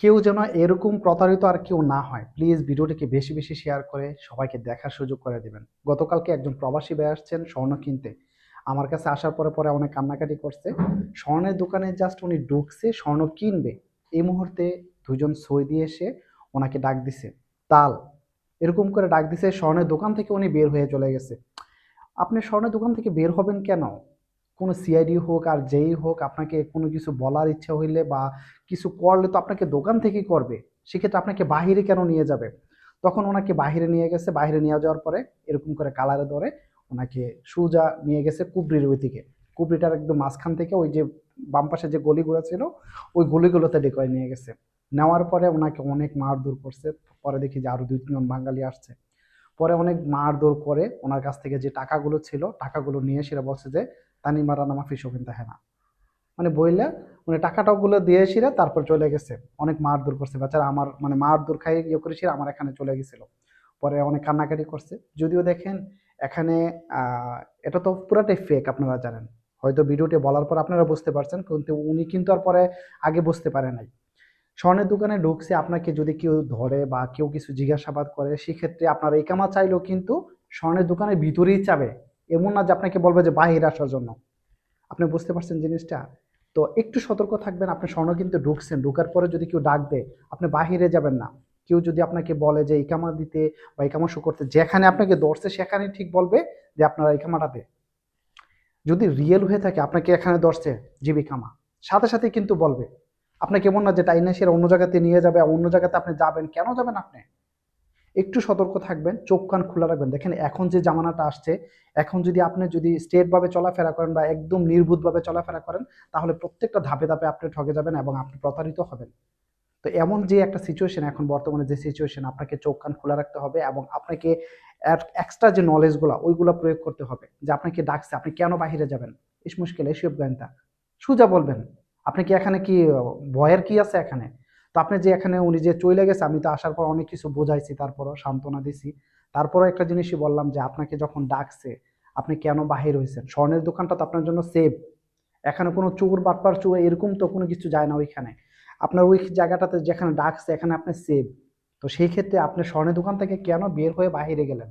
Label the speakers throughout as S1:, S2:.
S1: কেউ যেন এরকম প্রতারিত আর কেউ না হয়। প্লিজ ভিডিওটিকে বেশি বেশি শেয়ার করে সবাইকে দেখার সুযোগ করে দিবেন। গতকালকে একজন প্রবাসী ভাই আসছেন স্বর্ণ কিনতে। আমার কাছে আসার পরে পরে অনেক কান্নাকাটি করছে। স্বর্ণের দোকানে জাস্ট উনি ঢুকছে স্বর্ণ কিনবে, এই মুহূর্তে দুজন সই দিয়ে এসে ওনাকে ডাক দিছে তাল, এরকম করে ডাক দিছে, স্বর্ণের দোকান থেকে উনি বের হয়ে চলে গেছে। আপনি স্বর্ণের দোকান থেকে বের হবেন কেন? কোনো সিআইডি হোক আর যেই হোক, আপনাকে কোনো কিছু বলার ইচ্ছা হইলে বা কিছু করলে তো আপনাকে দোকান থেকেই করবে। সেক্ষেত্রে আপনাকে বাহিরে কেন নিয়ে যাবে? তখন ওনাকে বাহিরে নিয়ে গেছে। বাহিরে নিয়ে যাওয়ার পরে এরকম করে কালারে ধরে ওনাকে সোজা নিয়ে গেছে কুবরির ওই দিকে। কুবরিটার একদম মাঝখান থেকে ওই যে বাম পাশে যে গলিগুলো ছিল, ওই গলিগুলোতে ডেকে নিয়ে গেছে। নেওয়ার পরে ওনাকে অনেক মারধর করছে। পরে দেখি যে আরো ২-৩ জন বাঙালি আসছে। পরে অনেক মারধর করে ওনার কাছ থেকে যে টাকাগুলো ছিল টাকাগুলো নিয়ে সেটা বলছে যে তানি মারানা মাফি শোভেন তাহে না, মানে বইলা মানে টাকাটাও গুলো দিয়ে এসে তারপর চলে গেছে। অনেক মারধর করছে বেচারা, আমার মানে মারধর খাই ইয়ে করেছিল, আমার এখানে চলে গেছিল। পরে অনেক কান্নাকাটি করছে। যদিও দেখেন এখানে এটা তো পুরাটাই ফেক, আপনারা জানেন। হয়তো ভিডিওটি বলার পর আপনারা বুঝতে পারছেন, কিন্তু উনি কিন্তু আর পরে আগে বুঝতে পারে নাই। স্বর্ণের দোকানে ঢুকছে, আপনাকে যদি কেউ ধরে বা কেউ কিছু জিজ্ঞাসাবাদ করে সেক্ষেত্রে আপনার ইকামা চাইলেও কিন্তু স্বর্ণের দোকানের ভিতরেই চাবে। এমন না যে আপনাকে বলবে যে বাহিরে আসার জন্য। আপনি বুঝতে পারছেন জিনিসটা? তো একটু সতর্ক থাকবেন। আপনি স্বর্ণ কিনতে ঢুকছেন, ঢোকার পরে যদি কেউ ডাক দেয় আপনি বাহিরে যাবেন না। কেউ যদি আপনাকে বলে যে ইকামা দিতে বা ইকামা শো করতে, যেখানে আপনাকে ধরছে সেখানেই ঠিক বলবে যে আপনারা ইকামাটা দে। যদি রিয়েল হয়ে থাকে আপনাকে এখানে ধরছে জীবিকামা, সাথে সাথে কিন্তু বলবে। আপনাকে এমন না যে টাইনা সেরা অন্য জায়গাতে নিয়ে যাবে, অন্য জায়গাতে আপনি যাবেন, কেন যাবেন আপনি? একটু সতর্ক থাকবেন, চোখ কান খোলা রাখবেন। দেখেন এখন যে জামানাটা আসছে, এখন যদি আপনি যদি স্ট্রেট ভাবে চলাফেরা করেন বা একদম নির্ভুত ভাবে চলাফেরা করেন, তাহলে প্রত্যেকটা ধাপে ধাপে আপনি ঠকে যাবেন এবং আপনি প্রতারিত হবেন। তো এমন যে একটা সিচুয়েশন এখন বর্তমানে যে সিচুয়েশন, আপনাকে চোখ কান খোলা রাখতে হবে এবং আপনাকে এক্সট্রা যে নলেজগুলো ওইগুলো প্রয়োগ করতে হবে। যে আপনাকে ডাকছে, আপনি কেন বাহিরে যাবেন? ইস মুশকিল এসব গানটা সোজা বলবেন। আপনি কি এখানে কি ভয়ের কি আছে এখানে? তো আপনি যে এখানে উনি যে চলে গেছে, আমি তো আসার পর অনেক কিছু বোঝাইছি, তারপরও সান্ত্বনা দিছি। তারপরও একটা জিনিসই বললাম যে আপনাকে যখন ডাকছে আপনি কেন বাহির হয়েছেন? স্বর্ণের দোকানটা তো আপনার জন্য সেভ। এখানে কোনো চোর বাটপার চোর এরকম তো কোনো কিছু যায় না ওইখানে। আপনার ওই জায়গাটাতে যেখানে ডাকছে এখানে আপনি সেভ। তো সেই ক্ষেত্রে আপনি স্বর্ণের দোকান থেকে কেন বের হয়ে বাইরে গেলেন?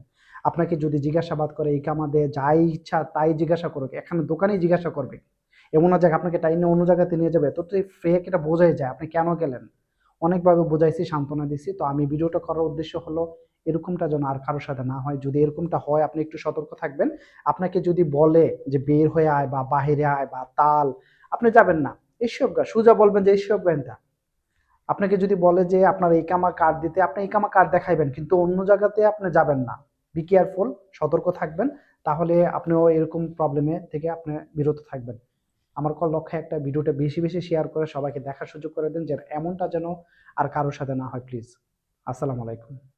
S1: আপনাকে যদি জিজ্ঞাসাবাদ করে ইকামা দিয়ে যাই ইচ্ছা তাই জিজ্ঞাসা করুক, এখানে দোকানেই জিজ্ঞাসা করবে। এমন না যে আপনাকে টাইনে অন্য জায়গাতে নিয়ে যাবে, তো তো ফেক, এটা বোঝাই যায় আপনি কেন গেলেন। অনেকভাবে বোঝাইছি, সান্ত্বনা দিছি। তো আমি ভিডিওটা করার উদ্দেশ্য হলো এরকমটা যেন আর কারোর সাথে না হয়। যদি এরকমটা হয় আপনি একটু সতর্ক থাকবেন। আপনাকে যদি বলে যে বের হয়ে আয় বা বাহিরে আয় বা তাল, আপনি যাবেন না। এসব গা সোজা বলবেন যে এইসব গানটা। আপনাকে যদি বলে যে আপনার ইকামা কার্ড দিতে, আপনি ইকামা কার্ড দেখাইবেন, কিন্তু অন্য জায়গাতে আপনি যাবেন না। বি কেয়ারফুল, সতর্ক থাকবেন। তাহলে আপনিও এরকম প্রবলেমে থেকে আপনি বিরত থাকবেন। আমার লক্ষ্য একটা, ভিডিওটা বেশি বেশি শেয়ার করে সবাইকে দেখার সুযোগ করে দেন, যে এমনটা যেন আর কারোর সাথে না হয় প্লিজ। আসসালামু আলাইকুম।